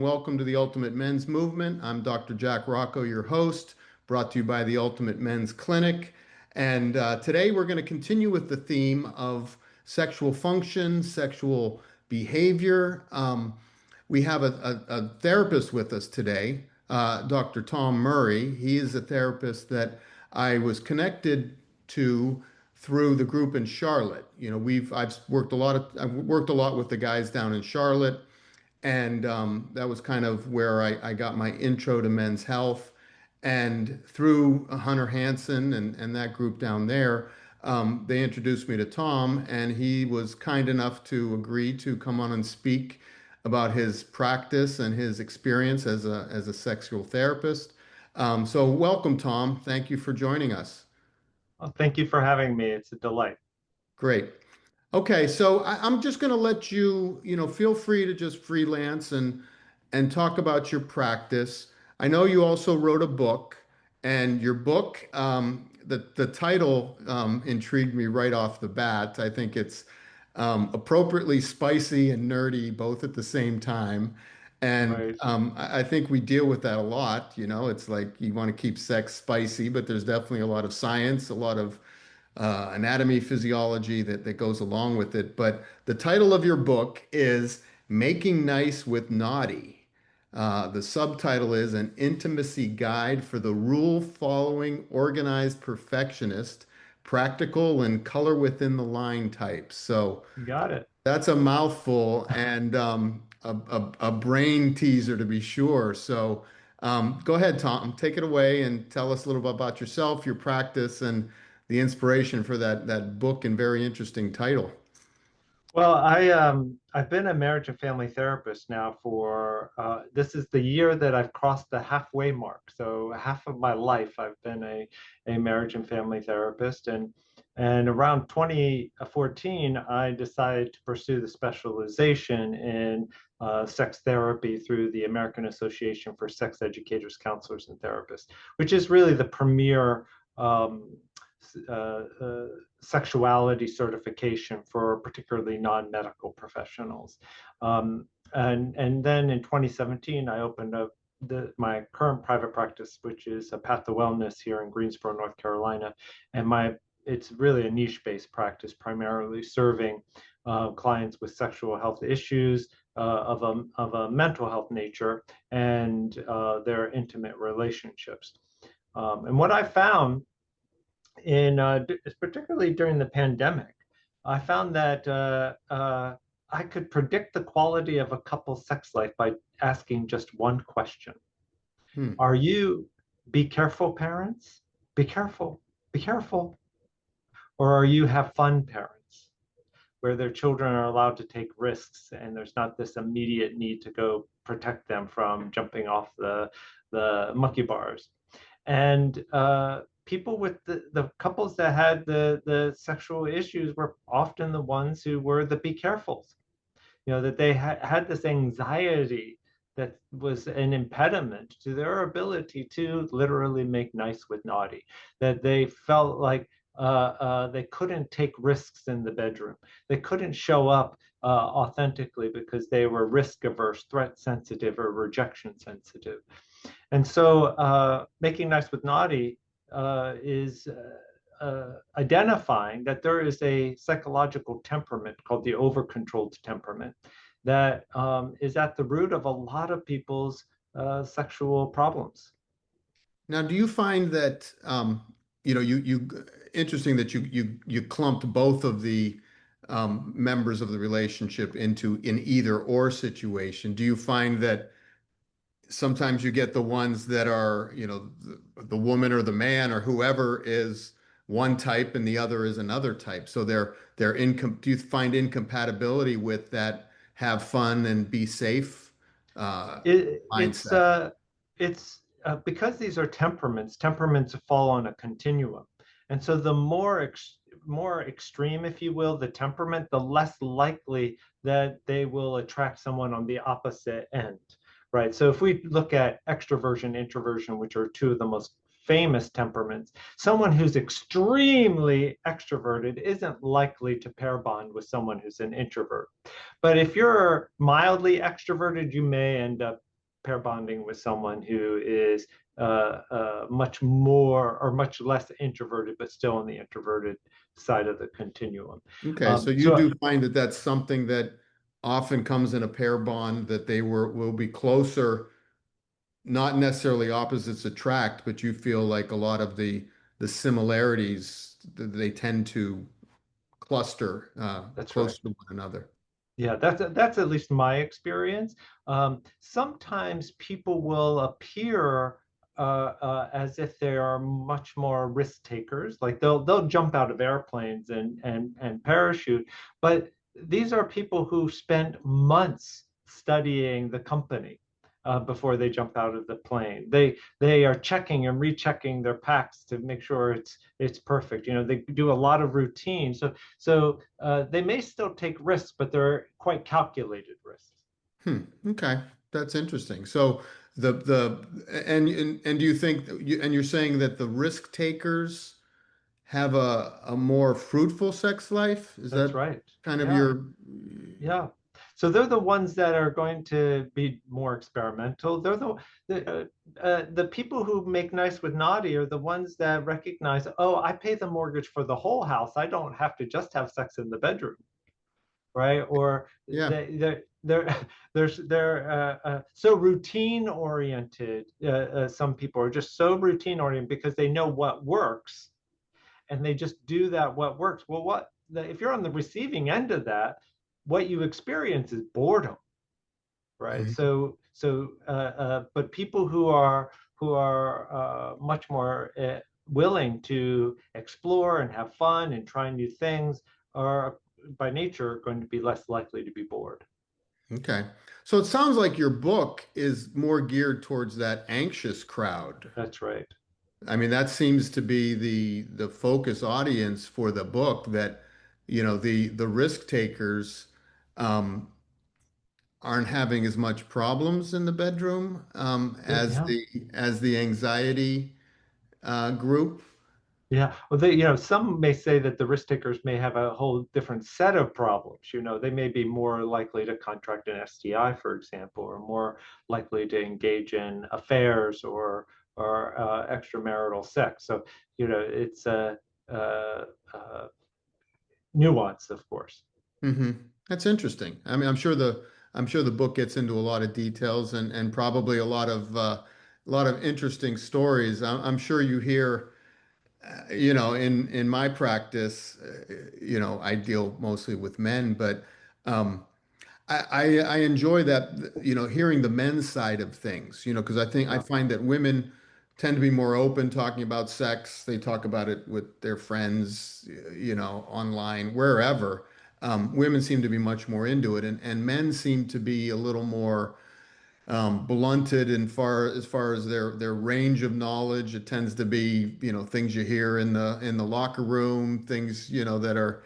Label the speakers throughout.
Speaker 1: Welcome to the Ultimate Men's Movement. I'm Dr. Jack Rocco, your host, brought to you by the Ultimate Men's Clinic. And today we're going to continue with the theme of sexual function, sexual behavior. We have a therapist with us today, Dr. Tom Murray. He is a therapist that I was connected to through the group in Charlotte. I've worked a lot with the guys down in Charlotte. And that was kind of where I got my intro to men's health. And through Hunter Hansen and that group down there, they introduced me to Tom, and he was kind enough to agree to come on and speak about his practice and his experience as a sexual therapist. So welcome, Tom. Thank you for joining us.
Speaker 2: Well, thank you for having me. It's a delight.
Speaker 1: Great. Okay, so I'm just going to let you, feel free to just freelance and talk about your practice. I know you also wrote a book, and your book, the title intrigued me right off the bat. I think it's appropriately spicy and nerdy both at the same time. And
Speaker 2: Right.
Speaker 1: I think we deal with that a lot. It's like you want to keep sex spicy, but there's definitely a lot of science, a lot of anatomy, physiology that goes along with it. But the title of your book is Making Nice with Naughty. The subtitle is An Intimacy Guide for the Rule-Following Organized Perfectionist, Practical and Color Within the Line types. So
Speaker 2: You got it.
Speaker 1: that's a mouthful and a brain teaser to be sure. So go ahead, Tom, take it away and tell us a little bit about yourself, your practice, and the inspiration for that book and very interesting title.
Speaker 2: Well, I've been a marriage and family therapist now for this is the year that I've crossed the halfway mark. So half of my life I've been a marriage and family therapist, and around 2014 I decided to pursue the specialization in sex therapy through the American Association for Sex Educators, Counselors, and Therapists, which is really the premier um, uh, uh, sexuality certification for particularly non-medical professionals. And then in 2017, I opened up my current private practice, which is a Path to Wellness here in Greensboro, North Carolina. And it's really a niche-based practice, primarily serving clients with sexual health issues of a mental health nature and their intimate relationships. And what I found particularly during the pandemic, I found that I could predict the quality of a couple's sex life by asking just one question.
Speaker 1: Hmm.
Speaker 2: Are you be careful parents? Be careful, be careful. Or are you have fun parents where their children are allowed to take risks and there's not this immediate need to go protect them from jumping off the monkey bars? And people with the couples that had the sexual issues were often the ones who were the be carefuls, that they had this anxiety that was an impediment to their ability to literally make nice with naughty, that they felt like they couldn't take risks in the bedroom. They couldn't show up authentically because they were risk averse, threat sensitive, or rejection sensitive. And so making nice with naughty is identifying that there is a psychological temperament called the over-controlled temperament that is at the root of a lot of people's sexual problems.
Speaker 1: Now, do you find that you interesting that you clumped both of the members of the relationship into an either or situation? Do you find that sometimes you get the ones that are, the woman or the man or whoever is one type and the other is another type. So do you find incompatibility with that have fun and be safe uh,
Speaker 2: It, it's
Speaker 1: mindset?
Speaker 2: uh, it's because these are temperaments. Temperaments fall on a continuum, and so the more extreme, if you will, the temperament, the less likely that they will attract someone on the opposite end, right? So if we look at extroversion, introversion, which are two of the most famous temperaments, someone who's extremely extroverted isn't likely to pair bond with someone who's an introvert. But if you're mildly extroverted, you may end up pair bonding with someone who is much more or much less introverted, but still on the introverted side of the continuum.
Speaker 1: Okay, so you
Speaker 2: So
Speaker 1: do find that that's something that often comes in a pair bond that they will be closer, not necessarily opposites attract, but you feel like a lot of the similarities they tend to cluster
Speaker 2: that's right.
Speaker 1: close to one another.
Speaker 2: Yeah, that's at least my experience. Sometimes people will appear as if they are much more risk takers, like they'll jump out of airplanes and parachute. But these are people who spend months studying the company before they jump out of the plane. They are checking and rechecking their packs to make sure it's perfect. You know, they do a lot of routine. So they may still take risks, but they're quite calculated risks.
Speaker 1: Okay, that's interesting. So the and do you think and you're saying that the risk takers have a more fruitful sex life? Is
Speaker 2: That's
Speaker 1: that
Speaker 2: right.
Speaker 1: kind of
Speaker 2: Yeah,
Speaker 1: your
Speaker 2: yeah. So they're the ones that are going to be more experimental. They're the people who make nice with naughty are the ones that recognize, oh, I pay the mortgage for the whole house. I don't have to just have sex in the bedroom, right? Or
Speaker 1: yeah.
Speaker 2: they're so routine oriented. Some people are just so routine oriented because they know what works and they just do that what works. Well, if you're on the receiving end of that, what you experience is boredom, right?
Speaker 1: Mhm.
Speaker 2: But people who are much more willing to explore and have fun and try new things are by nature going to be less likely to be bored.
Speaker 1: Okay. So it sounds like your book is more geared towards that anxious crowd.
Speaker 2: That's right.
Speaker 1: I mean, that seems to be the focus audience for the book that, the risk takers um, aren't having as much problems in the bedroom as
Speaker 2: Yeah.
Speaker 1: the anxiety group.
Speaker 2: Yeah, well, some may say that the risk takers may have a whole different set of problems. You know, they may be more likely to contract an STI, for example, or more likely to engage in affairs or extramarital sex. So, it's a, uh nuance, of course.
Speaker 1: Hmm. That's interesting. I mean, I'm sure the book gets into a lot of details and probably a lot of interesting stories. I'm sure you hear, in my practice, I deal mostly with men, but um, I enjoy that, hearing the men's side of things, because I
Speaker 2: Yeah.
Speaker 1: find that women tend to be more open talking about sex. They talk about it with their friends, online, wherever. Women seem to be much more into it, and men seem to be a little more blunted as far as their range of knowledge. It tends to be, things you hear in the locker room, things, that are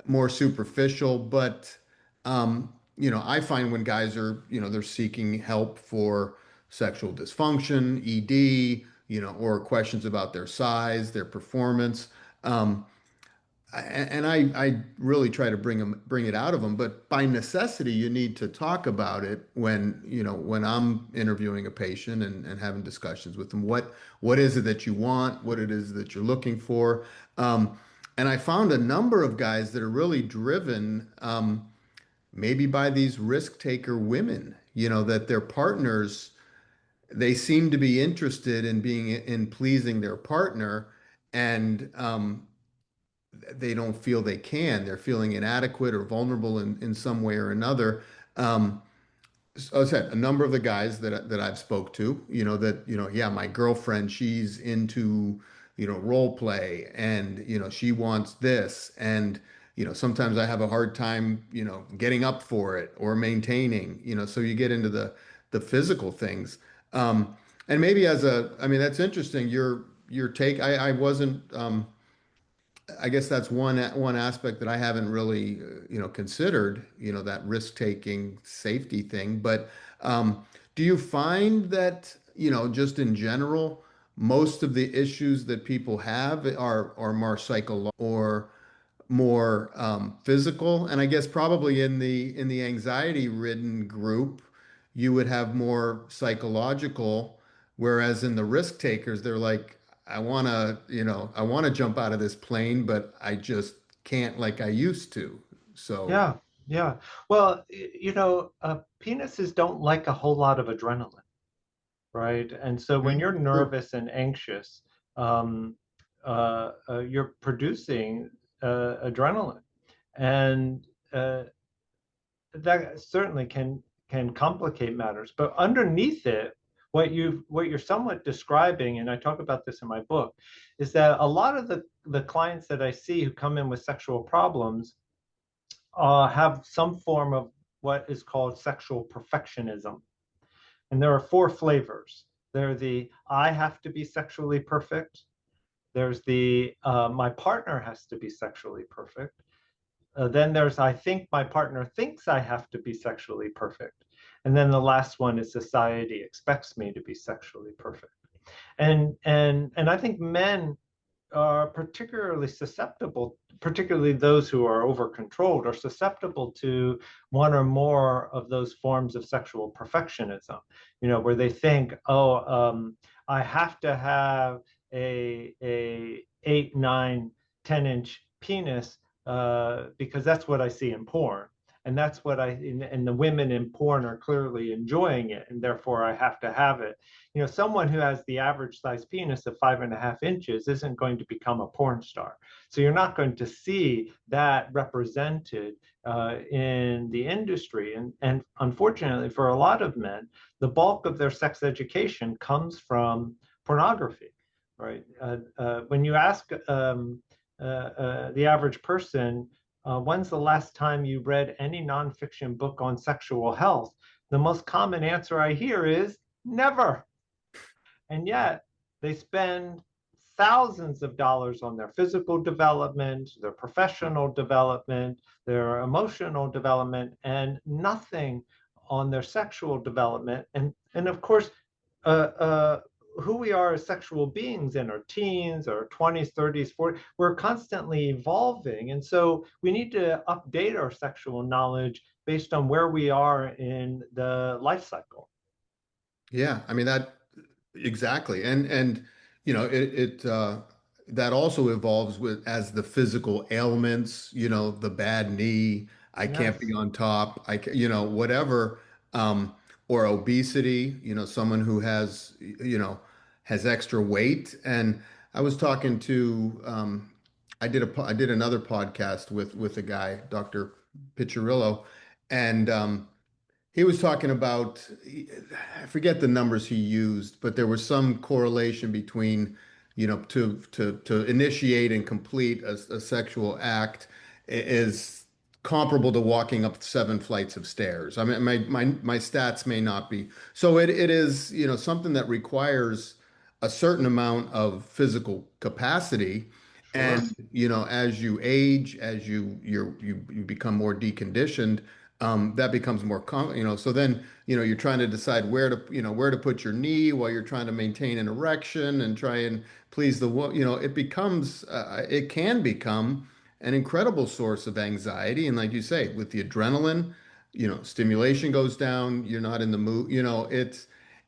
Speaker 1: more superficial. But I find when guys are, they're seeking help for sexual dysfunction, ED, or questions about their size, their performance. Um, and I really try to bring it out of them, but by necessity, you need to talk about it when I'm interviewing a patient and having discussions with them. What is it that you want? What it is that you're looking for? Um, and I found a number of guys that are really driven, maybe by these risk taker women, that their partners, they seem to be interested in being in pleasing their partner, and they don't feel they can. They're feeling inadequate or vulnerable in some way or another. As I said, a number of the guys that I've spoke to, that, yeah, my girlfriend, she's into, role play, and, she wants this. And, sometimes I have a hard time, getting up for it or maintaining, so you get into the physical things. Um, and maybe I mean, that's interesting. Your take, I wasn't, I guess that's one aspect that I haven't really, considered, that risk-taking safety thing. But do you find that, just in general, most of the issues that people have are more psychological or more physical? And I guess probably in the anxiety-ridden group, you would have more psychological, whereas in the risk takers, they're like, I want to, I want to jump out of this plane, but I just can't like I used to. So,
Speaker 2: Yeah, yeah. Well, penises don't like a whole lot of adrenaline, right? And so when you're
Speaker 1: true.
Speaker 2: nervous and anxious, um, you're producing adrenaline, and that certainly can complicate matters. But underneath it, what you're somewhat describing, and I talk about this in my book, is that a lot of the clients that I see who come in with sexual problems have some form of what is called sexual perfectionism. And there are four flavors. There are the I have to be sexually perfect. There's the my partner has to be sexually perfect. Then there's I think my partner thinks I have to be sexually perfect. And then the last one is society expects me to be sexually perfect. And I think men are particularly susceptible, particularly those who are over controlled, are susceptible to one or more of those forms of sexual perfectionism, where they think, oh, I have to have a 8, 9, 10-inch penis because that's what I see in porn. And that's what and the women in porn are clearly enjoying it, and therefore I have to have it. Someone who has the average size penis of 5.5 inches isn't going to become a porn star. So you're not going to see that represented in the industry. And unfortunately, for a lot of men, the bulk of their sex education comes from pornography, right? When you ask the average person, when's the last time you read any nonfiction book on sexual health? The most common answer I hear is never. And yet they spend thousands of dollars on their physical development, their professional development, their emotional development, and nothing on their sexual development. And of course, who we are as sexual beings in our teens, our 20s, 30s, 40s, we're constantly evolving. And so we need to update our sexual knowledge based on where we are in the life cycle.
Speaker 1: Yeah, I mean that exactly. And that also evolves with as the physical ailments, the bad knee, I can't be
Speaker 2: Yes.
Speaker 1: on top, whatever, or obesity, someone who has extra weight. And I was talking to I did another podcast with a guy, Dr. Piccirillo, and he was talking about, I forget the numbers he used, but there was some correlation between, to initiate and complete a sexual act is comparable to walking up 7 flights of stairs. I mean, my stats may not be. So it is, something that requires a certain amount of physical capacity.
Speaker 2: Sure.
Speaker 1: And, as you age, as you become more deconditioned, that becomes more so then you're trying to decide where to put your knee while you're trying to maintain an erection and try and please the it can become an incredible source of anxiety. And like you say, with the adrenaline, stimulation goes down, you're not in the mood,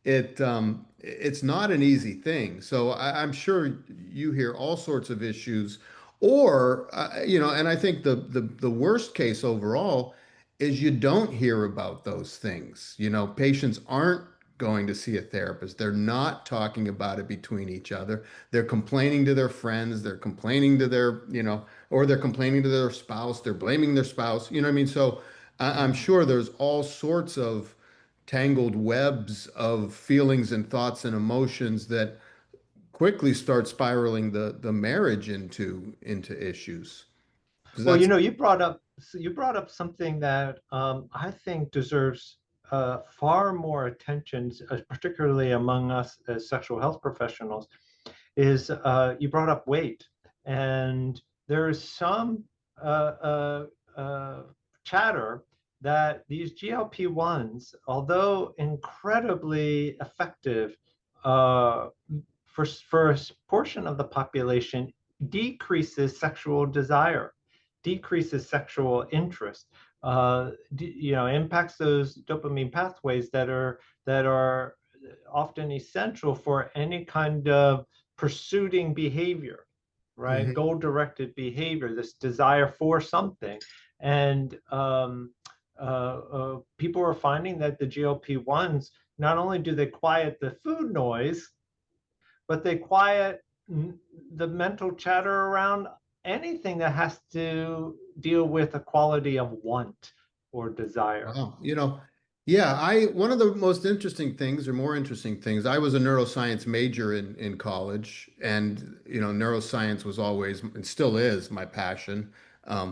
Speaker 1: it's not an easy thing. So I'm sure you hear all sorts of issues, or and I think the worst case overall is you don't hear about those things. Patients aren't going to see a therapist. They're not talking about it between each other. They're complaining to their friends. They're complaining to or they're complaining to their spouse. They're blaming their spouse. You know what I mean? So I'm
Speaker 2: Mm.
Speaker 1: sure there's all sorts of tangled webs of feelings and thoughts and emotions that quickly start spiraling the marriage into issues. Because
Speaker 2: Well,
Speaker 1: that's
Speaker 2: you brought up something that I think deserves far more attention, particularly among us as sexual health professionals. Is You brought up weight, and there is some chatter that these GLP-1s, although incredibly effective uh, for a portion of the population, decreases sexual desire, decreases sexual interest. impacts those dopamine pathways that are often essential for any kind of pursuing behavior, right?
Speaker 1: Mhm.
Speaker 2: Goal-directed behavior, this desire for something. And people are finding that the GLP-1s, not only do they quiet the food noise, but they quiet the mental chatter around anything that has to deal with a quality of want or desire.
Speaker 1: Wow. Yeah, one of the most interesting things or more interesting things, I was a neuroscience major in college, and neuroscience was always and still is my passion.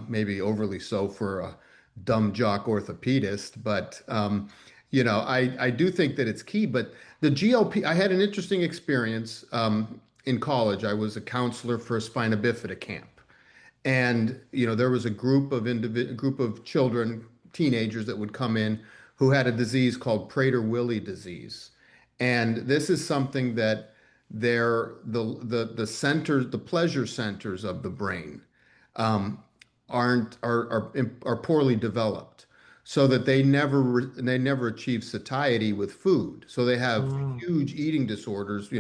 Speaker 1: Maybe overly so for a dumb jock orthopedist, but I do think that it's key. But the GLP, I had an interesting experience in college. I was a counselor for a spina bifida camp. And there was a group of children, teenagers that would come in who had a disease called Prader-Willi disease. And this is something that the centers, the pleasure centers of the brain um, aren't are poorly developed, so that they never achieve satiety with food. So they have
Speaker 2: Mm,
Speaker 1: huge eating disorders,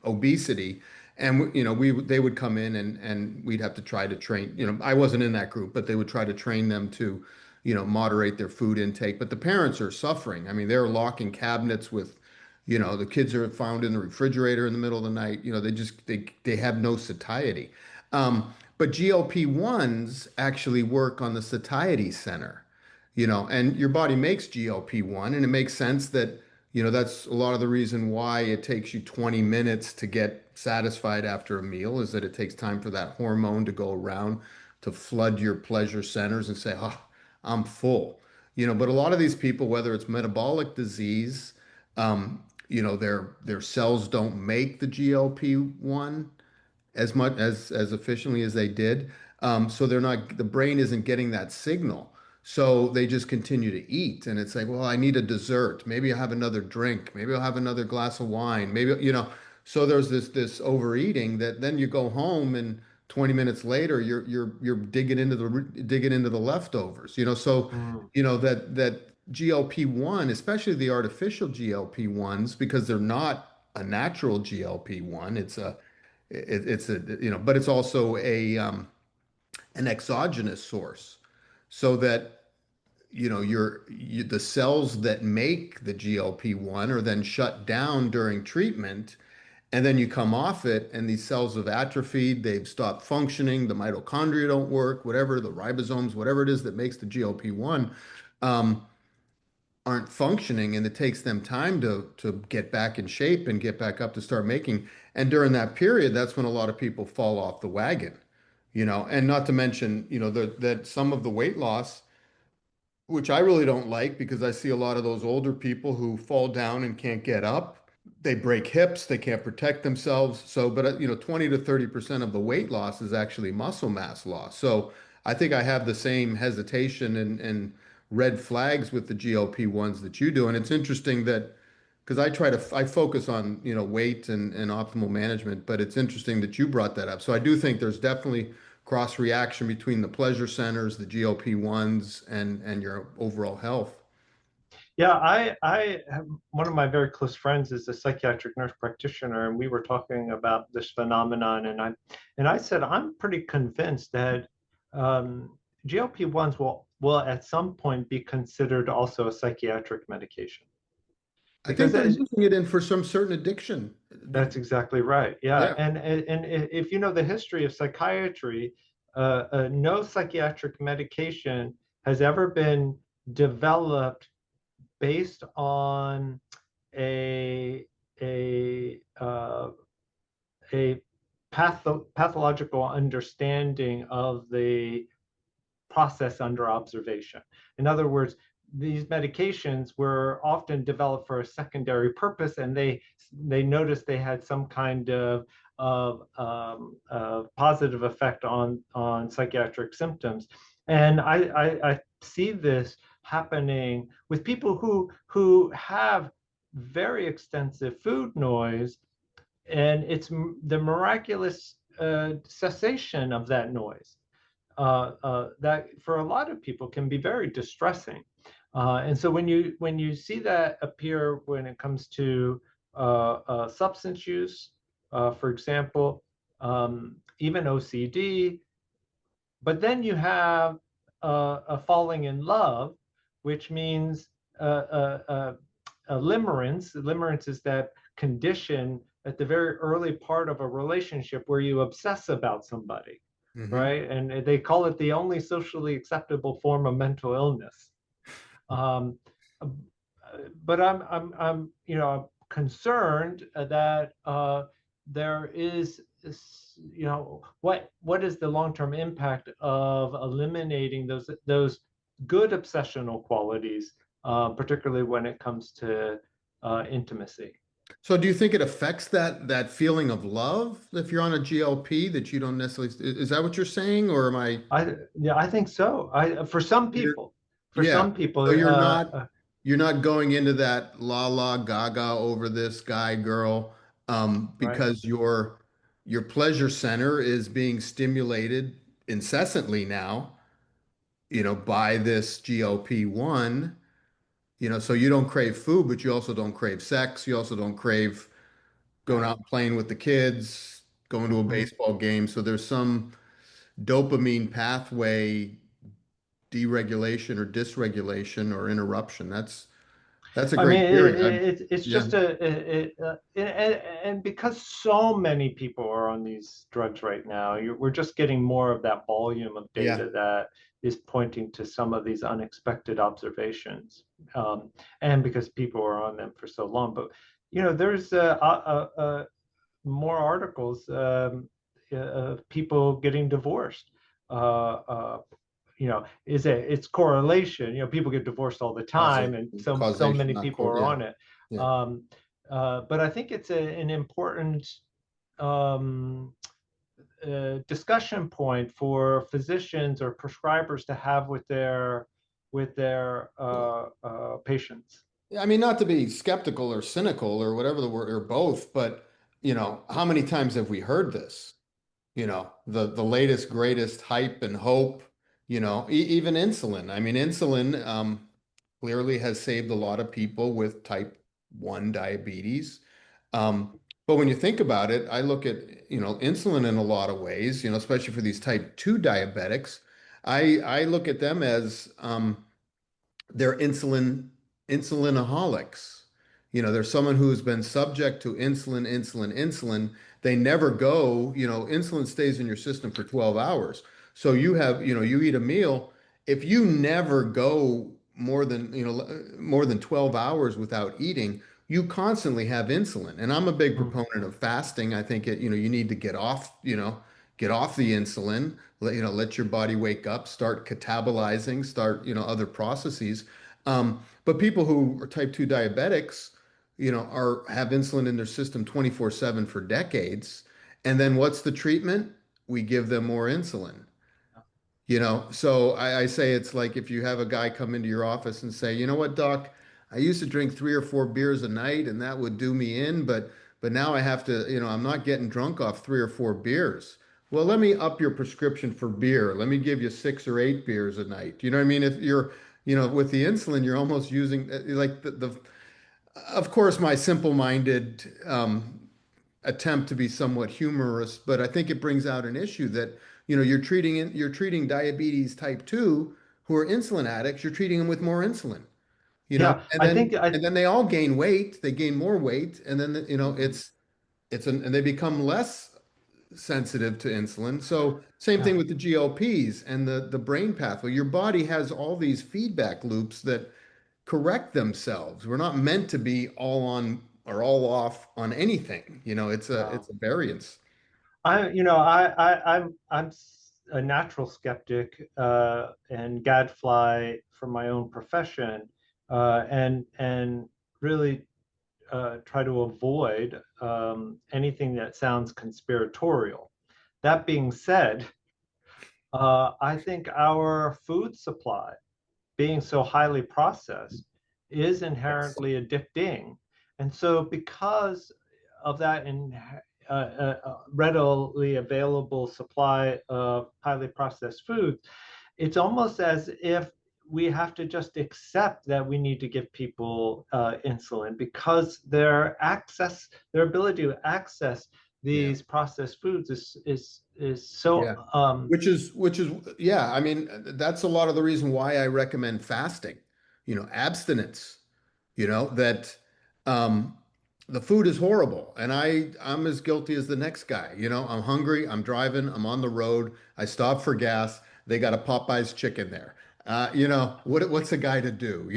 Speaker 1: obesity, and we they would come in and we'd have to try to train. I wasn't in that group, but they would try to train them to, moderate their food intake. But the parents are suffering. I mean, they're locking cabinets with, the kids are found in the refrigerator in the middle of the night. They have no satiety. But GLP-1s actually work on the satiety center, and your body makes GLP-1, and it makes sense that, that's a lot of the reason why it takes you 20 minutes to get satisfied after a meal, is that it takes time for that hormone to go around to flood your pleasure centers and say, oh, I'm full. But a lot of these people, whether it's metabolic disease, their cells don't make the GLP-1 as much as efficiently as they did. So the brain isn't getting that signal. So they just continue to eat. And it's like, well, I need a dessert. Maybe I'll have another drink. Maybe I'll have another glass of wine. So there's this overeating that then you go home and 20 minutes later you're digging into the leftovers. So
Speaker 2: mm,
Speaker 1: that GLP-1, especially the artificial GLP-1s, because they're not a natural GLP-1, it's a but it's also an exogenous source, so that the cells that make the GLP-1 are then shut down during treatment, and then you come off it, and these cells have atrophied, they've stopped functioning, the mitochondria don't work, whatever the ribosomes, whatever it is that makes the GLP-1. Um, aren't functioning, and it takes them time to get back in shape and get back up to start making. And during that period, that's when a lot of people fall off the wagon, and not to mention, that some of the weight loss, which I really don't like, because I see a lot of those older people who fall down and can't get up. They break hips, they can't protect themselves. So, but 20 to 30% of the weight loss is actually muscle mass loss. So I think I have the same hesitation and red flags with the GLP-1s that you do. And it's interesting that, because I focus on, weight and optimal management, but it's interesting that you brought that up. So I do think there's definitely cross reaction between the pleasure centers, the GLP-1s, and your overall health.
Speaker 2: yeah, I have one of my very close friends is a psychiatric nurse practitioner, and we were talking about this phenomenon, and I said I'm pretty convinced that GLP-1s will at some point be considered also a psychiatric medication
Speaker 1: I think
Speaker 2: because
Speaker 1: they're
Speaker 2: as
Speaker 1: using it in for some certain addiction.
Speaker 2: that's exactly right. Yeah,
Speaker 1: Yeah.
Speaker 2: and if you know the history of psychiatry, no psychiatric medication has ever been developed based on a a uh, a pathological understanding of the process under observation. In other words, these medications were often developed for a secondary purpose, and they noticed they had some kind of positive effect on psychiatric symptoms. And I see this happening with people who have very extensive food noise, and it's the miraculous cessation of that noise. that for a lot of people can be very distressing. And so when you see that appear when it comes to substance use, for example, even OCD, but then you have a falling in love, which means a limerence. Limerence is that condition at the very early part of a relationship where you obsess about somebody,
Speaker 1: Hmm.
Speaker 2: right? And they call it the only socially acceptable form of mental illness. Um, but I'm concerned that there is, what is the long-term impact of eliminating those good obsessional qualities, particularly when it comes to intimacy.
Speaker 1: So do you think it affects that feeling of love if you're on a GLP that you don't necessarily, is that what you're saying, or am I?
Speaker 2: Yeah, I think so. I For some
Speaker 1: You're,
Speaker 2: people,
Speaker 1: yeah. So you're not going into that la la gaga over this guy girl
Speaker 2: right.
Speaker 1: because your pleasure center is being stimulated incessantly now, by this GLP-1, so you don't crave food, but you also don't crave sex. You also don't crave going
Speaker 2: Right.
Speaker 1: out and playing with the kids, going to a
Speaker 2: Hmm.
Speaker 1: baseball game. So there's some dopamine pathway deregulation or dysregulation or interruption. That's a
Speaker 2: I mean,
Speaker 1: great theory.
Speaker 2: it's
Speaker 1: Yeah,
Speaker 2: just and because so many people are on these drugs right now, we're just getting more of that volume of
Speaker 1: yeah.
Speaker 2: data that is pointing to some of these unexpected observations, and because people are on them for so long. But there's more articles of people getting divorced. Uh, it's correlation. People get divorced all the time, and so
Speaker 1: Causation,
Speaker 2: many
Speaker 1: not
Speaker 2: people
Speaker 1: core.
Speaker 2: are
Speaker 1: Yeah,
Speaker 2: on it.
Speaker 1: yeah.
Speaker 2: um, but I think it's an important um, discussion point for physicians or prescribers to have with their patients.
Speaker 1: Yeah, I mean, not to be skeptical or cynical or whatever the word, or both, but how many times have we heard this? The latest greatest hype and hope, even insulin. I mean, insulin clearly has saved a lot of people with type 1 diabetes. But when you think about it, I look at, insulin in a lot of ways, especially for these type 2 diabetics. I look at them as they're insulinaholics. There's someone who's been subject to insulin, insulin, insulin. They never go, insulin stays in your system for 12 hours. So you eat a meal. If you never go more than 12 hours without eating, you constantly have insulin. And I'm a big
Speaker 2: Mm.
Speaker 1: proponent of fasting. I think you need to get off the insulin, let your body wake up, start catabolizing, start, other processes. But people who are type 2 diabetics, have insulin in their system 24/7 for decades. And then what's the treatment? We give them more insulin. So I say it's like if you have a guy come into your office and say, you know what, doc, I used to drink 3 or 4 beers a night and that would do me in, but now I have to, I'm not getting drunk off 3 or 4 beers. Well, let me up your prescription for beer. Let me give you 6 or 8 beers a night. You know what I mean? If you're, with the insulin, you're almost using like of course, my simple-minded attempt to be somewhat humorous, but I think it brings out an issue that you're treating diabetes type 2 who are insulin addicts, you're treating them with more insulin,
Speaker 2: Yeah,
Speaker 1: and
Speaker 2: I
Speaker 1: then
Speaker 2: think I.
Speaker 1: and then they all gain weight, they gain more weight, and then
Speaker 2: Mhm.
Speaker 1: and they become less sensitive to insulin. So same thing
Speaker 2: Yeah.
Speaker 1: with the GLPs and the brain pathway. Your body has all these feedback loops that correct themselves. We're not meant to be all on or all off on anything. It's a
Speaker 2: No.
Speaker 1: it's a variance.
Speaker 2: I'm a natural skeptic and gadfly from my own profession, and really try to avoid anything that sounds conspiratorial. That being said, I think our food supply, being so highly processed, is
Speaker 1: Yes.
Speaker 2: inherently addicting. And so, because of that readily available supply of highly processed foods, it's almost as if we have to just accept that we need to give people insulin because their ability to access
Speaker 1: Yeah.
Speaker 2: these processed foods is so
Speaker 1: Yeah. Which is yeah, I mean that's a lot of the reason why I recommend fasting, abstinence, that um the food is horrible and I'm as guilty as the next guy. I'm hungry, I'm driving, I'm on the road, I stop for gas, they got a Popeye's chicken there. What's a guy to do?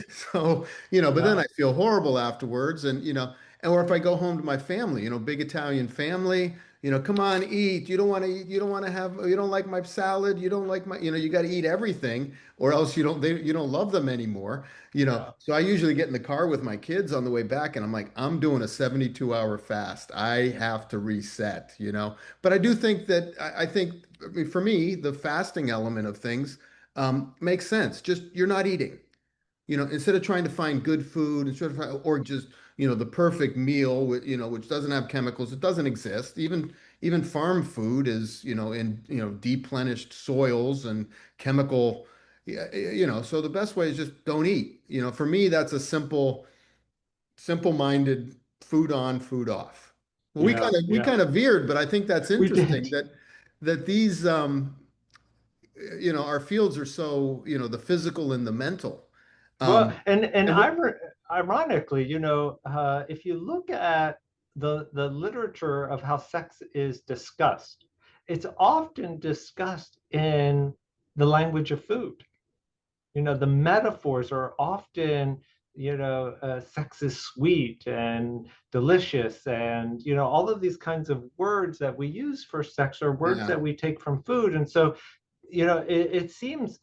Speaker 1: So, but then
Speaker 2: yeah,
Speaker 1: I feel horrible afterwards or if I go home to my family, big Italian family, come on, eat. You don't want to eat. You don't want to have. You don't like my salad. You don't like my. You got to eat everything, or else you don't love them anymore.
Speaker 2: yeah,
Speaker 1: So I usually get in the car with my kids on the way back, and I'm like, I'm doing a 72-hour fast. I have to reset. But I do think that I think I mean, for me, the fasting element of things makes sense. Just you're not eating. Instead of trying to find good food, or just, the perfect meal, which doesn't have chemicals, it doesn't exist. Even farm food is, in, deplenished soils and chemical, so the best way is just don't eat. For me, that's a simple-minded food on, food off. Well, we
Speaker 2: yeah,
Speaker 1: kind of we
Speaker 2: yeah.
Speaker 1: kind of veered, but I think that's
Speaker 2: We did.
Speaker 1: interesting that these our fields are so, the physical and the mental.
Speaker 2: Well,
Speaker 1: Um,
Speaker 2: and
Speaker 1: and what,
Speaker 2: ironically, if you look at the literature of how sex is discussed, it's often discussed in the language of food. The metaphors are often, sex is sweet and delicious, and all of these kinds of words that we use for sex are words
Speaker 1: yeah,
Speaker 2: that we take from food, and so it seems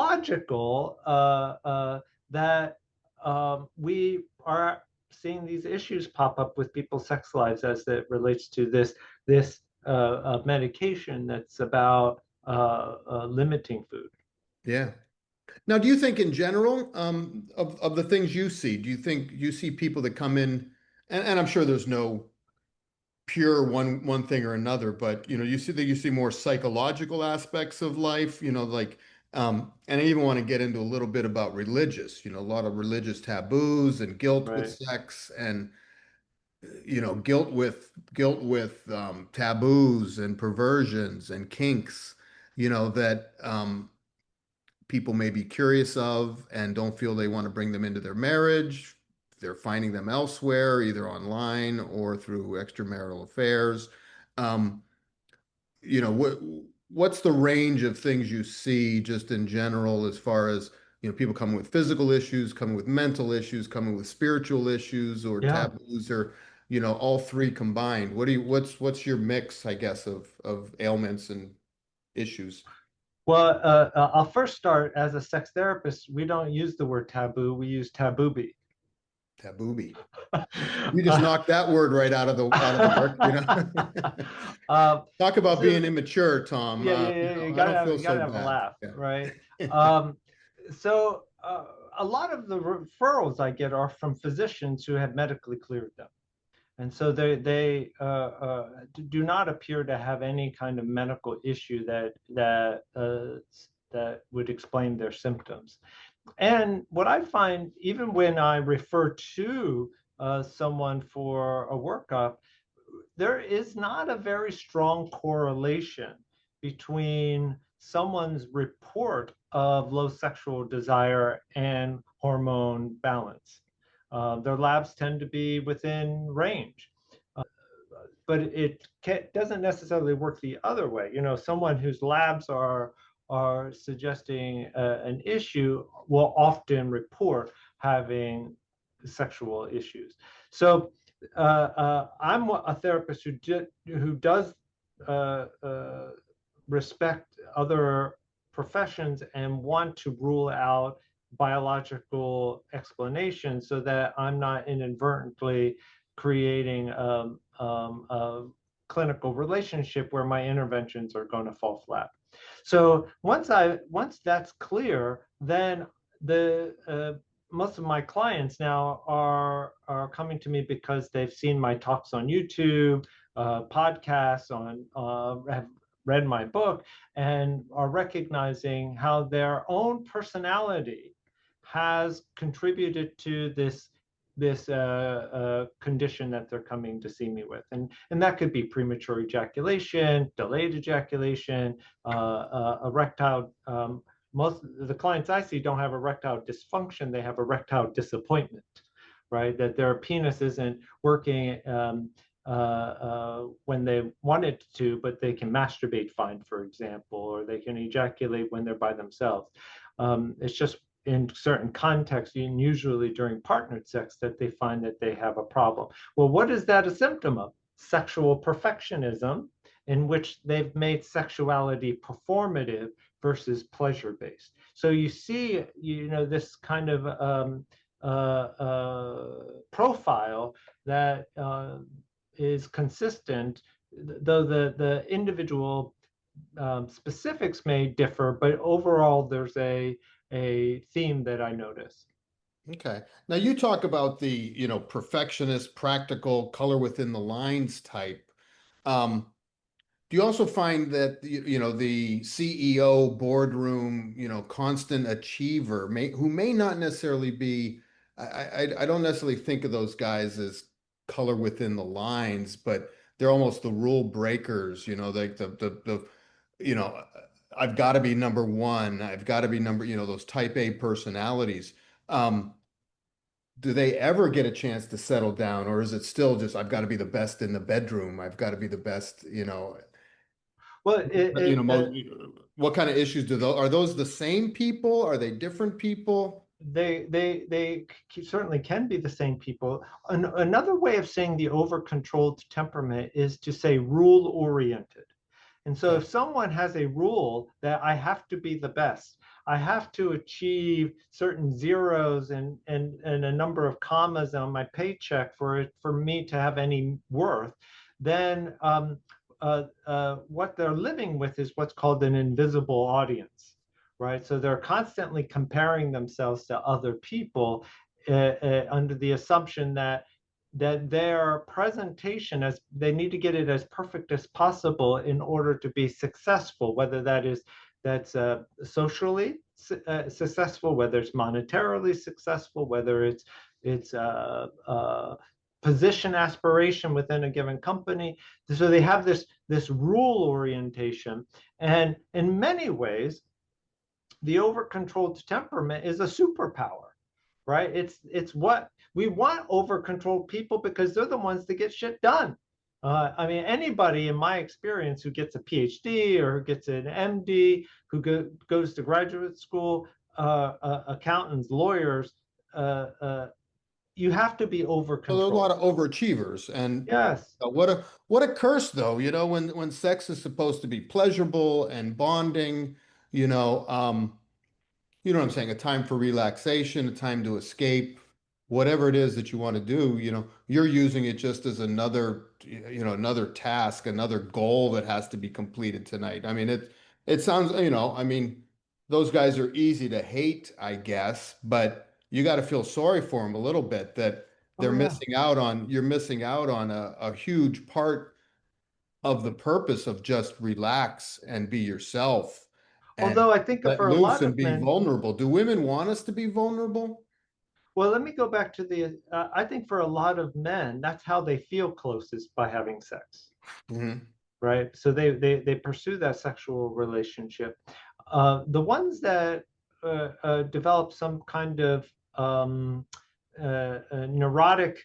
Speaker 2: logical that we are seeing these issues pop up with people's sex lives as it relates to this medication that's about limiting food.
Speaker 1: yeah. Now, do you think in general, of the things you see, do you think you see people that come in, and I'm sure there's no pure one thing or another, but you see more psychological aspects of life, like and I even want to get into a little bit about religious, a lot of religious taboos and guilt with
Speaker 2: Right.
Speaker 1: sex and guilt with taboos and perversions and kinks, that people may be curious of and don't feel they want to bring them into their marriage. They're finding them elsewhere, either online or through extramarital affairs. Um, what's the range of things you see just in general as far as people coming with physical issues, coming with mental issues, coming with spiritual issues or
Speaker 2: Yeah.
Speaker 1: taboos or all three combined? What's your mix, I guess, of ailments and issues?
Speaker 2: Well, I'll first start as a sex therapist. We don't use the word taboo. We use tabooby.
Speaker 1: Tabooby. You just knocked that word right out of the work.
Speaker 2: um,
Speaker 1: Talk about
Speaker 2: so
Speaker 1: being immature, Tom.
Speaker 2: yeah, yeah, yeah,
Speaker 1: I don't feel
Speaker 2: you
Speaker 1: so
Speaker 2: gotta have a
Speaker 1: bad.
Speaker 2: laugh,
Speaker 1: Yeah.
Speaker 2: right? Um, so a lot of the referrals I get are from physicians who have medically cleared them. And so they do not appear to have any kind of medical issue that would explain their symptoms. And what I find, even when I refer to someone for a workup, there is not a very strong correlation between someone's report of low sexual desire and hormone balance. Their labs tend to be within range, but it doesn't necessarily work the other way. Someone whose labs are suggesting an issue will often report having sexual issues. So I'm a therapist who does uh, uh, respect other professions and want to rule out biological explanations so that I'm not inadvertently creating a clinical relationship where my interventions are going to fall flat. So once that's clear, then the most of my clients now are coming to me because they've seen my talks on YouTube, podcasts, have read my book, and are recognizing how their own personality has contributed to this condition that they're coming to see me with, and that could be premature ejaculation, delayed ejaculation, erectile. Most of the clients I see don't have erectile dysfunction; they have erectile disappointment, right? That their penis isn't working when they want it to, but they can masturbate fine, for example, or they can ejaculate when they're by themselves. It's just in certain contexts, and usually during partnered sex, that they find that they have a problem. Well, what is that a symptom of? Sexual perfectionism, in which they've made sexuality performative versus pleasure-based. So you see, this kind of profile that is consistent, though the individual specifics may differ, but overall there's a theme that I notice.
Speaker 1: Okay. Now you talk about the, perfectionist, practical, color within the lines type. Um, Do you also find that the CEO boardroom, constant achiever who may not necessarily be, I don't necessarily think of those guys as color within the lines, but they're almost the rule breakers, like the you know, I've got to be number one, I've got to be number, those type A personalities. Um, do they ever get a chance to settle down, or is it still just I've got to be the best in the bedroom, I've got to be the best,
Speaker 2: Well,
Speaker 1: what kind of issues do those, are those the same people? Are they different people?
Speaker 2: they certainly can be the same people. Another way of saying the over-controlled temperament is to say rule-oriented. And so
Speaker 1: Okay.
Speaker 2: if someone has a rule that I have to be the best, I have to achieve certain zeros and a number of commas on my paycheck for me to have any worth, then what they're living with is what's called an invisible audience, right? So they're constantly comparing themselves to other people under the assumption that their presentation, as they need to get it as perfect as possible in order to be successful, whether that's socially successful, whether it's monetarily successful, whether it's position aspiration within a given company. So they have this rule orientation, and in many ways the over-controlled temperament is a superpower, right? It's what we want, over-controlled people, because they're the ones that get shit done. I mean, anybody in my experience who gets a PhD or who gets an MD, who goes to graduate school, accountants, lawyers, uh, uh, you have to be
Speaker 1: So there are a lot
Speaker 2: over-controlled.
Speaker 1: of overachievers, and
Speaker 2: Yes.
Speaker 1: what a curse though, when sex is supposed to be pleasurable and bonding, you know, um, you know what I'm saying? A time for relaxation, a time to escape, whatever it is that you want to do, you're using it just as another task, another goal that has to be completed tonight. I mean, it sounds, I mean, those guys are easy to hate, I guess, but you got to feel sorry for them a little bit that
Speaker 2: Oh yeah.
Speaker 1: you're missing out on a huge part of the purpose of just relax and be yourself and
Speaker 2: Although I think
Speaker 1: let
Speaker 2: for a
Speaker 1: loose
Speaker 2: lot
Speaker 1: and
Speaker 2: of
Speaker 1: be
Speaker 2: men,
Speaker 1: vulnerable. Do women want us to be vulnerable?
Speaker 2: well, let me go back to I think for a lot of men, that's how they feel closest, by having sex,
Speaker 1: Hmm.
Speaker 2: right? So they pursue that sexual relationship. The ones that develop some kind of neurotic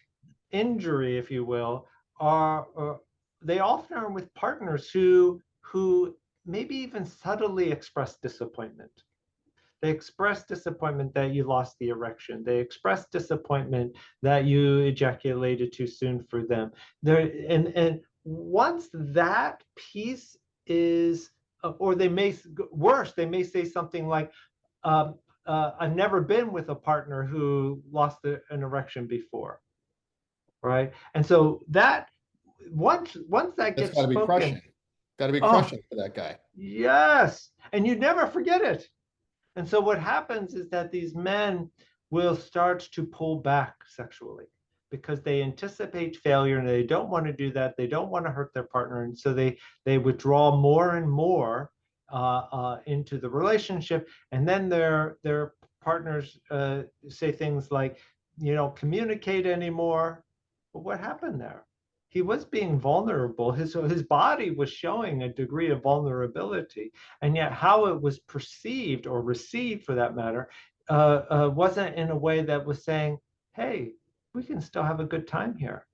Speaker 2: injury, if you will, are they often are with partners who maybe even subtly express disappointment. They express disappointment that you lost the erection. They express disappointment that you ejaculated too soon for them. There, and once that piece is, or they may, worse, they may say something like, um, "I've never been with a partner who lost an erection before," right? And so that once that
Speaker 1: That's
Speaker 2: gets
Speaker 1: got to be
Speaker 2: spoken,
Speaker 1: crushing. Got to be
Speaker 2: oh
Speaker 1: crushing for that guy.
Speaker 2: yes, and you never forget it. And so what happens is that these men will start to pull back sexually because they anticipate failure and they don't want to do that. They don't want to hurt their partner. And so they withdraw more and more into the relationship. And then their partners say things like, communicate anymore. But what happened there? He was being vulnerable. His body was showing a degree of vulnerability, and yet how it was perceived or received, for that matter, wasn't in a way that was saying, "Hey, we can still have a good time here."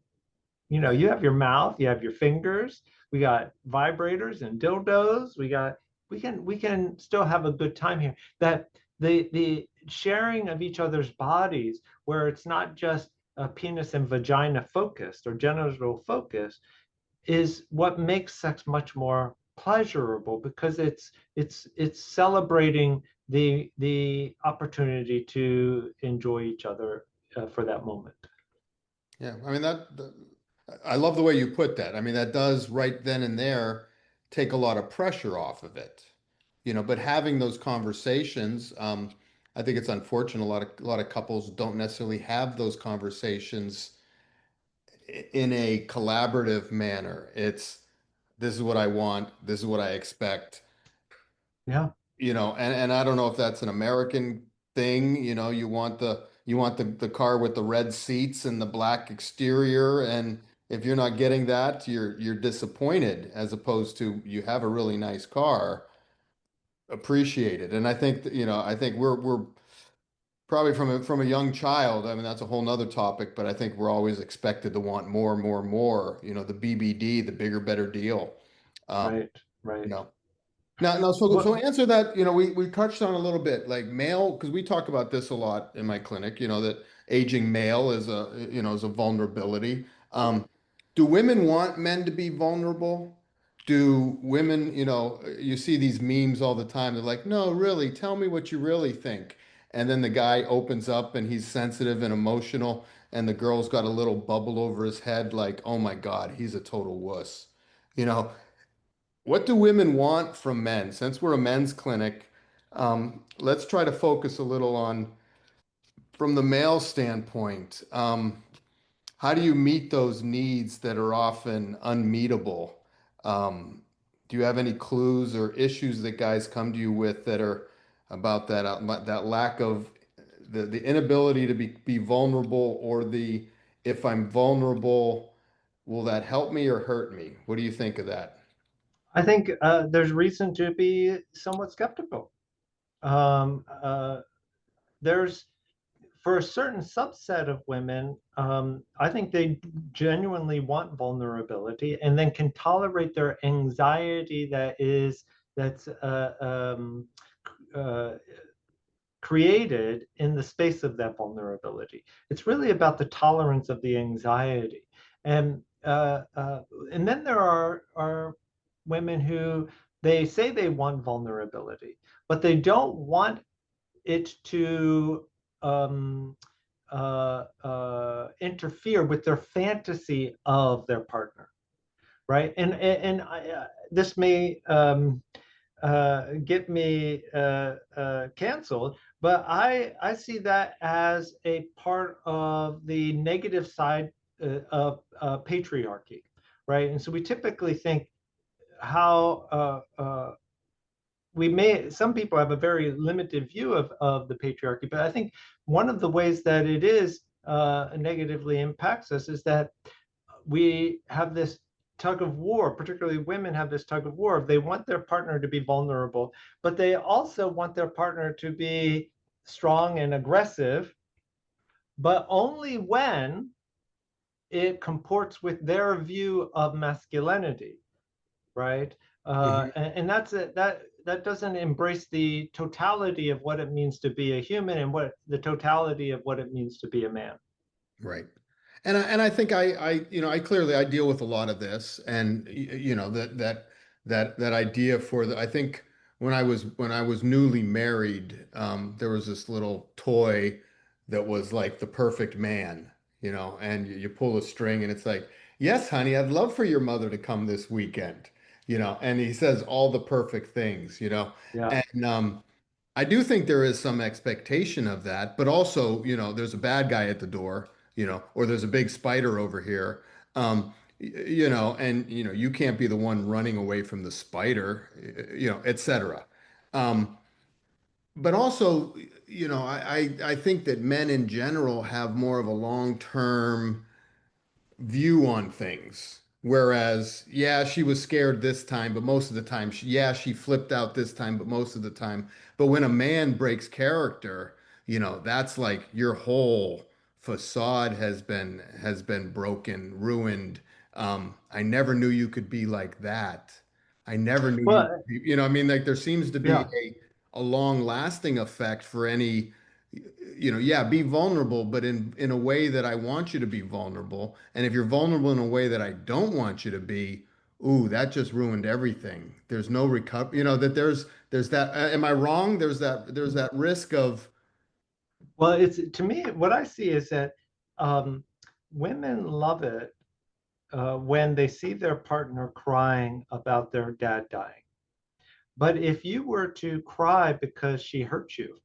Speaker 1: Right.
Speaker 2: You have your mouth, you have your fingers, we got vibrators and dildos, we can still have a good time here. That the sharing of each other's bodies, where it's not just a penis and vagina focused or genital focused, is what makes sex much more pleasurable because it's celebrating the opportunity to enjoy each other for that moment.
Speaker 1: Yeah. I mean, I love the way you put that. I mean, that does right then and there take a lot of pressure off of it, but having those conversations, I think it's unfortunate a lot of couples don't necessarily have those conversations in a collaborative manner. It's this is what I want, this is what I expect,
Speaker 2: Yeah.
Speaker 1: and I don't know if that's an American thing, you want the car with the red seats and the black exterior, and if you're not getting that, you're disappointed, as opposed to you have a really nice car, appreciate it. And I think that, I think we're probably from a young child. I mean, that's a whole nother topic, but I think we're always expected to want more, more, more, the BBD, the bigger, better deal. Um,
Speaker 2: Right,
Speaker 1: you
Speaker 2: right.
Speaker 1: know. Now, so
Speaker 2: Well,
Speaker 1: answer that, we touched on a little bit, like male, because we talk about this a lot in my clinic, that aging male is a vulnerability. Do women want men to be vulnerable? Do women, you see these memes all the time. They're like, no, really, tell me what you really think. And then the guy opens up and he's sensitive and emotional, and the girl's got a little bubble over his head, like, oh my God, he's a total wuss. You know, what do women want from men? Since we're a men's clinic, let's try to focus a little on from the male standpoint. How do you meet those needs that are often unmeetable? Um, do you have any clues or issues that guys come to you with that are about that lack of the inability to be vulnerable, or the if I'm vulnerable, will that help me or hurt me? What do you think of that?
Speaker 2: I think there's reason to be somewhat skeptical. There's For a certain subset of women, I think they genuinely want vulnerability and then can tolerate their anxiety that's uh, created in the space of that vulnerability. It's really about the tolerance of the anxiety, and and then there are women who they say they want vulnerability, but they don't want it to um, interfere with their fantasy of their partner, right? This may get me canceled, but I see that as a part of the negative side of patriarchy, right? And so we typically think how we may some people have a very limited view of the patriarchy, but I think one of the ways that it is negatively impacts us is that we have this tug of war. Particularly women have this tug of war. They want their partner to be vulnerable, but they also want their partner to be strong and aggressive, but only when it comports with their view of masculinity, right? And that's it. That doesn't embrace the totality of what it means to be a human and what the totality of what it means to be a man.
Speaker 1: Right. And I think I clearly I deal with a lot of this, and that idea for the I think when I was newly married, there was this little toy that was like the perfect man, and you pull a string and it's like, yes, honey, I'd love for your mother to come this weekend, and he says all the perfect things,
Speaker 2: Yeah.
Speaker 1: and I do think there is some expectation of that, but also, there's a bad guy at the door, or there's a big spider over here. And you can't be the one running away from the spider, etc. Um, but also, I think that men in general have more of a long-term view on things. Whereas, yeah, she was scared this time, but most of the time, yeah, she flipped out this time, but most of the time. But when a man breaks character, that's like your whole facade has been broken, ruined. I never knew you could be like that. I never knew you
Speaker 2: Well,
Speaker 1: could be, I mean, like there seems to be
Speaker 2: yeah.
Speaker 1: a long-lasting effect for any yeah, be vulnerable, but in a way that I want you to be vulnerable. And if you're vulnerable in a way that I don't want you to be, ooh, that just ruined everything. There's no recovery, that there's that am I wrong? There's that risk of
Speaker 2: Well, it's to me, what I see is that um, women love it when they see their partner crying about their dad dying. But if you were to cry because she hurt you,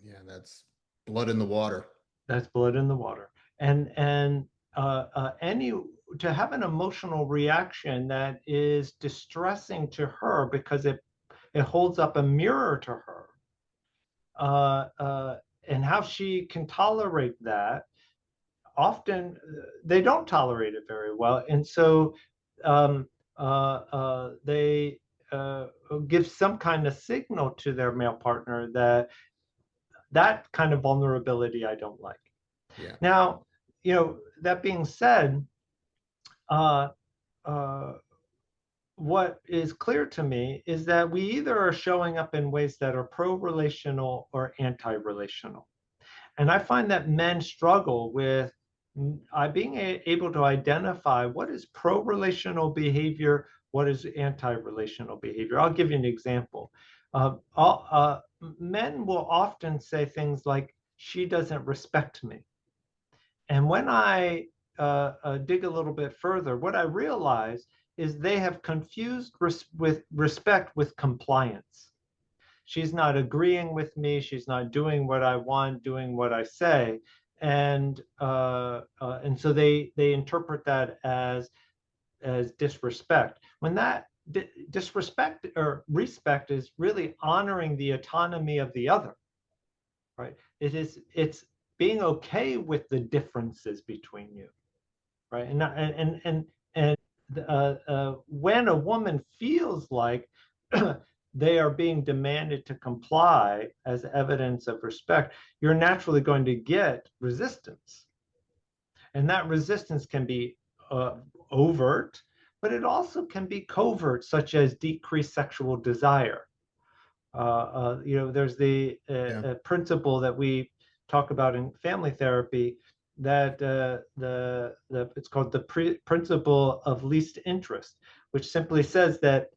Speaker 1: yeah, that's blood in the water.
Speaker 2: that's blood in the water. And any to have an emotional reaction that is distressing to her because it holds up a mirror to her, uh, uh, and how she can tolerate that. Often they don't tolerate it very well, and so um, they give some kind of signal to their male partner that that kind of vulnerability I don't like.
Speaker 1: Yeah.
Speaker 2: Now, that being said, uh, uh, what is clear to me is that we either are showing up in ways that are pro-relational or anti-relational. And I find that men struggle with being able to identify what is pro-relational behavior, what is anti-relational behavior. I'll give you an example. Men will often say things like, she doesn't respect me. And when I dig a little bit further, what I realize is they have confused with respect with compliance. She's not agreeing with me. She's not doing what I want, doing what I say, and so they interpret that as disrespect. When that disrespect or respect is really honoring the autonomy of the other, right? It's being okay with the differences between you, right? And when a woman feels like they are being demanded to comply as evidence of respect, you're naturally going to get resistance. And that resistance can be overt, but it also can be covert, such as decreased sexual desire. There's the
Speaker 1: Yeah.
Speaker 2: principle that we talk about in family therapy that it's called the principle of least interest, which simply says that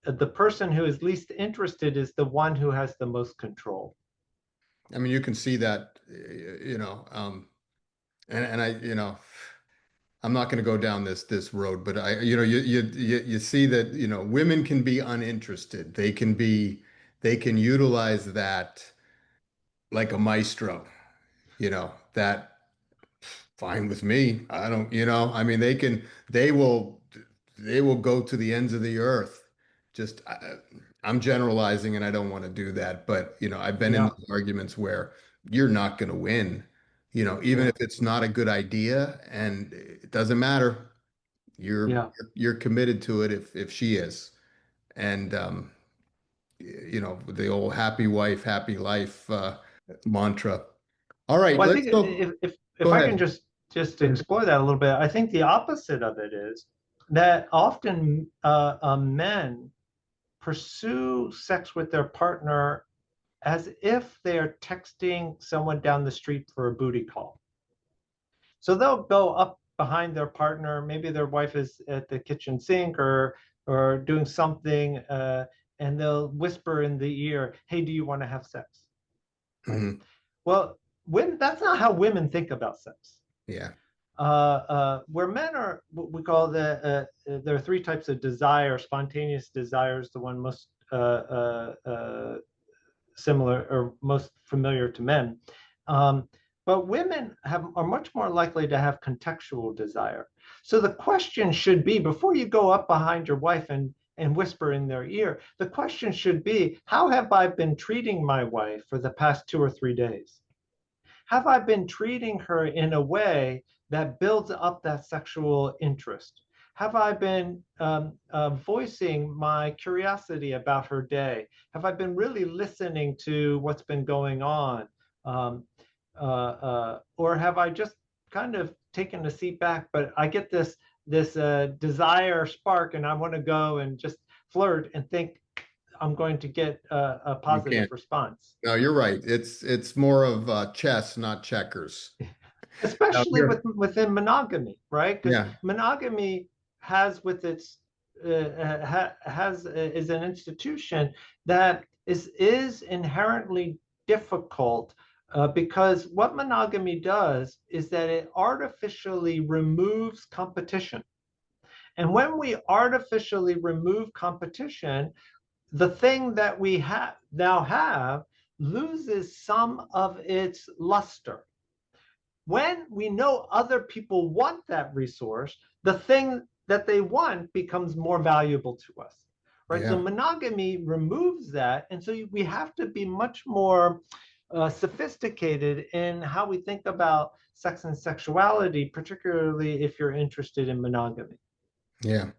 Speaker 2: the person who is least interested is the one who has the most control.
Speaker 1: I mean, you can see that, and I'm not going to go down this road, but you see that women can be uninterested. They can utilize that like a maestro. That fine with me. I don't. I mean, they will go to the ends of the earth. Just I'm generalizing, and I don't want to do that, but I've been in
Speaker 2: Yeah,
Speaker 1: those arguments where you're not going to win. Even
Speaker 2: yeah,
Speaker 1: if it's not a good idea, and it doesn't matter. You're
Speaker 2: yeah.
Speaker 1: you're committed to it if she is. And the old happy wife, happy life mantra. All right,
Speaker 2: Well, I
Speaker 1: let's
Speaker 2: think
Speaker 1: go.
Speaker 2: if
Speaker 1: Go
Speaker 2: I can
Speaker 1: ahead.
Speaker 2: just explore that a little bit, I think the opposite of it is that often men pursue sex with their partner as if they are texting someone down the street for a booty call. So they'll go up behind their partner, maybe their wife is at the kitchen sink or doing something, and they'll whisper in the ear, "Hey, do you want to have sex?" Right?
Speaker 1: Mhm.
Speaker 2: Well, when that's not how women think about sex.
Speaker 1: Yeah.
Speaker 2: Where men are, what we call there are three types of desire. Spontaneous desire is the one most similar or most familiar to men. Um, but women are much more likely to have contextual desire. So the question should be, before you go up behind your wife and whisper in their ear, the question should be, how have I been treating my wife for the past 2 or 3 days? Have I been treating her in a way that builds up that sexual interest? Have I been voicing my curiosity about her day? Have I been really listening to what's been going on? Um, or have I just kind of taken a seat back? But I get this desire spark, and I want to go and just flirt and think I'm going to get a
Speaker 1: You
Speaker 2: positive
Speaker 1: can't.
Speaker 2: response.
Speaker 1: No, you're right. It's more of chess, not checkers. No,
Speaker 2: Especially
Speaker 1: you're
Speaker 2: within monogamy, right? Because
Speaker 1: yeah,
Speaker 2: monogamy has with its has is an institution that is inherently difficult because what monogamy does is that it artificially removes competition. And when we artificially remove competition, the thing that we have loses some of its luster. When we know other people want that resource, the thing that they want becomes more valuable to us, right? So
Speaker 1: yeah,
Speaker 2: monogamy removes that. And so we have to be much more sophisticated in how we think about sex and sexuality, particularly if you're interested in monogamy.
Speaker 1: yeah.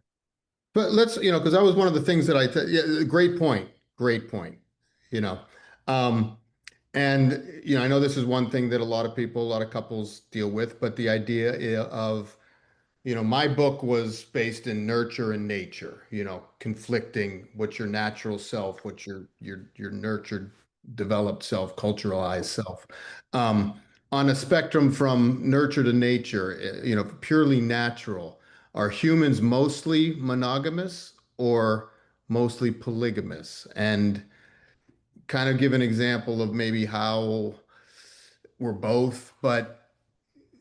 Speaker 1: But let's, because that was one of the things that yeah, great point, great point. You know, um, and I know this is one thing that a lot of people, a lot of couples deal with, but the idea of my book was based in nurture and nature, conflicting what's your natural self, what's your nurtured, developed self, culturalized self. Um, on a spectrum from nurture to nature, purely natural, are humans mostly monogamous or mostly polygamous? And kind of give an example of maybe how we're both, but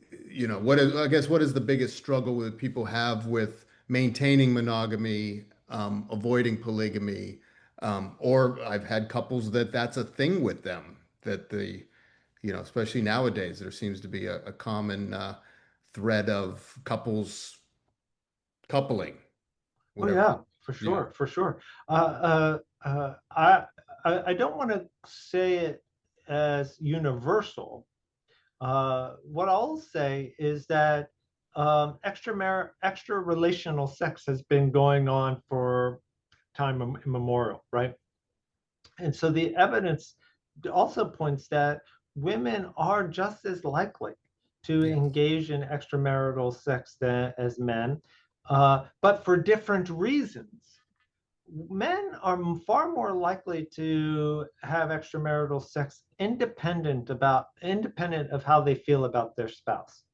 Speaker 1: I guess what is the biggest struggle that people have with maintaining monogamy, avoiding polygamy, or I've had couples that's a thing with them that especially nowadays, there seems to be a common thread of couples coupling,
Speaker 2: Oh
Speaker 1: whatever.
Speaker 2: yeah, for
Speaker 1: Yeah,
Speaker 2: sure, for sure. I don't want to say it as universal. What I'll say is that extra relational sex has been going on for time immemorial, right? And so the evidence also points that women are just as likely to
Speaker 1: yeah,
Speaker 2: engage in extramarital sex as men, but for different reasons. Men are far more likely to have extramarital sex independent of how they feel about their spouse.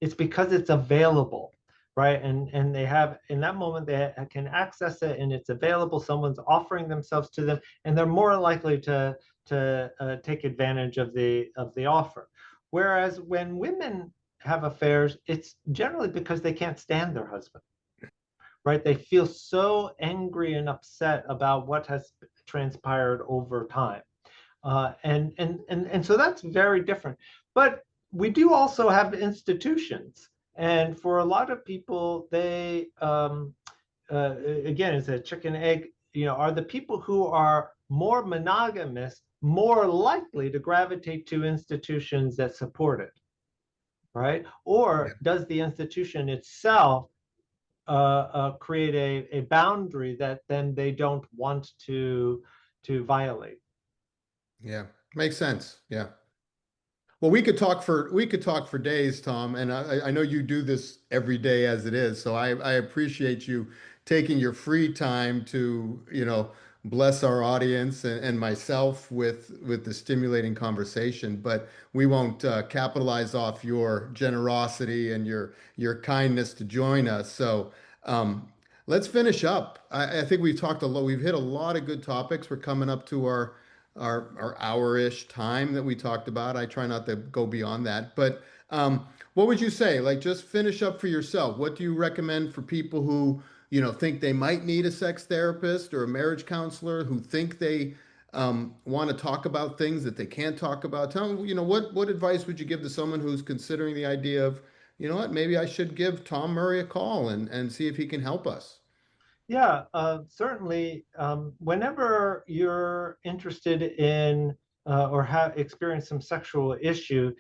Speaker 2: It's because it's available, right? And they have in that moment they can access it and it's available. Someone's offering themselves to them, and they're more likely to take advantage of the offer. Whereas when women have affairs, it's generally because they can't stand their husband, right? They feel so angry and upset about what has transpired over time. And so that's very different. But we do also have institutions. And for a lot of people, they, again, it's a chicken egg, are the people who are more monogamous more likely to gravitate to institutions that support it, right?
Speaker 1: yeah,
Speaker 2: Or does the institution itself create a boundary that then they don't want to violate?
Speaker 1: yeah. Makes sense. Yeah. Well, we could talk for days, Tom, and I know you do this every day as it is. So I appreciate you taking your free time to, bless our audience and myself with the stimulating conversation. But we won't capitalize off your generosity and your kindness to join us. So um, let's finish up. I think we've talked a lot. We've hit a lot of good topics. We're coming up to our hour-ish time that we talked about. I try not to go beyond that. But what would you say? Like, just finish up for yourself. What do you recommend for people who, think they might need a sex therapist or a marriage counselor, who think they want to talk about things that they can't talk about. Tell them, what advice would you give to someone who's considering the idea of, maybe I should give Tom Murray a call and see if he can help us.
Speaker 2: Yeah, certainly. Whenever you're interested in or have experienced some sexual issue,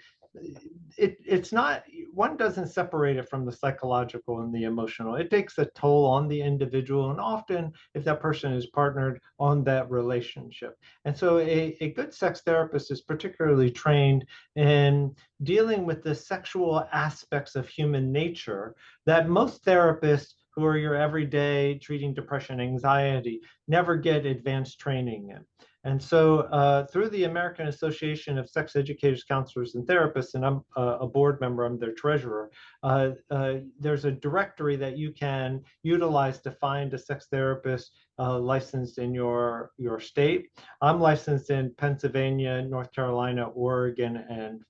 Speaker 2: it's not, one doesn't separate it from the psychological and the emotional. It takes a toll on the individual, and often, if that person is partnered, on that relationship. And so, a good sex therapist is particularly trained in dealing with the sexual aspects of human nature that most therapists who are your everyday treating depression, anxiety, never get advanced training in. And so, through the American Association of Sex Educators, Counselors, and Therapists, and I'm a board member, I'm their treasurer, there's a directory that you can utilize to find a sex therapist licensed in your state. I'm licensed in Pennsylvania, North Carolina, Oregon, and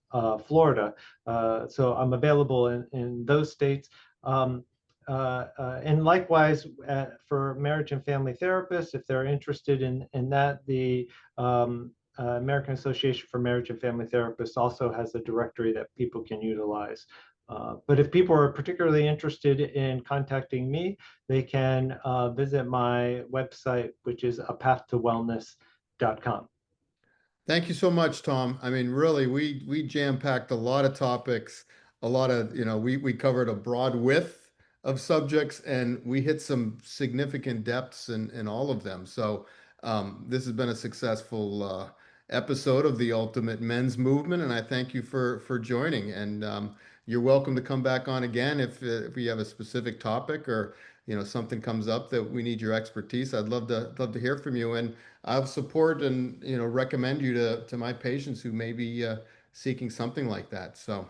Speaker 2: Florida. So I'm available in those states. And likewise, for marriage and family therapists, if they're interested in that, the American Association for Marriage and Family Therapists also has a directory that people can utilize. But if people are particularly interested in contacting me, they can visit my website, which is apath2wellness.com.
Speaker 1: Thank you so much, Tom. I mean, really, we jam-packed a lot of topics, a lot of, we covered a broad width of subjects and we hit some significant depths in all of them. So this has been a successful episode of the Ultimate Men's Movement, and I thank you for joining. And you're welcome to come back on again if we have a specific topic or something comes up that we need your expertise. I'd love to hear from you. And I'll support and recommend you to my patients who may be seeking something like that. So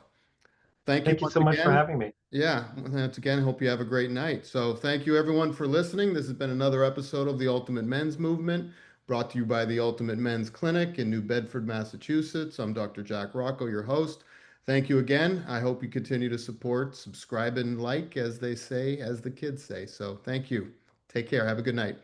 Speaker 1: thank you
Speaker 2: Thank you
Speaker 1: once
Speaker 2: so much for
Speaker 1: again.
Speaker 2: having me.
Speaker 1: Yeah, once again, hope you have a great night. So thank you everyone for listening. This has been another episode of the Ultimate Men's Movement, brought to you by the Ultimate Men's Clinic in New Bedford, Massachusetts. I'm Dr. Jack Rocco, your host. Thank you again. I hope you continue to support, subscribe, and like, as they say, as the kids say. So thank you. Take care. Have a good night.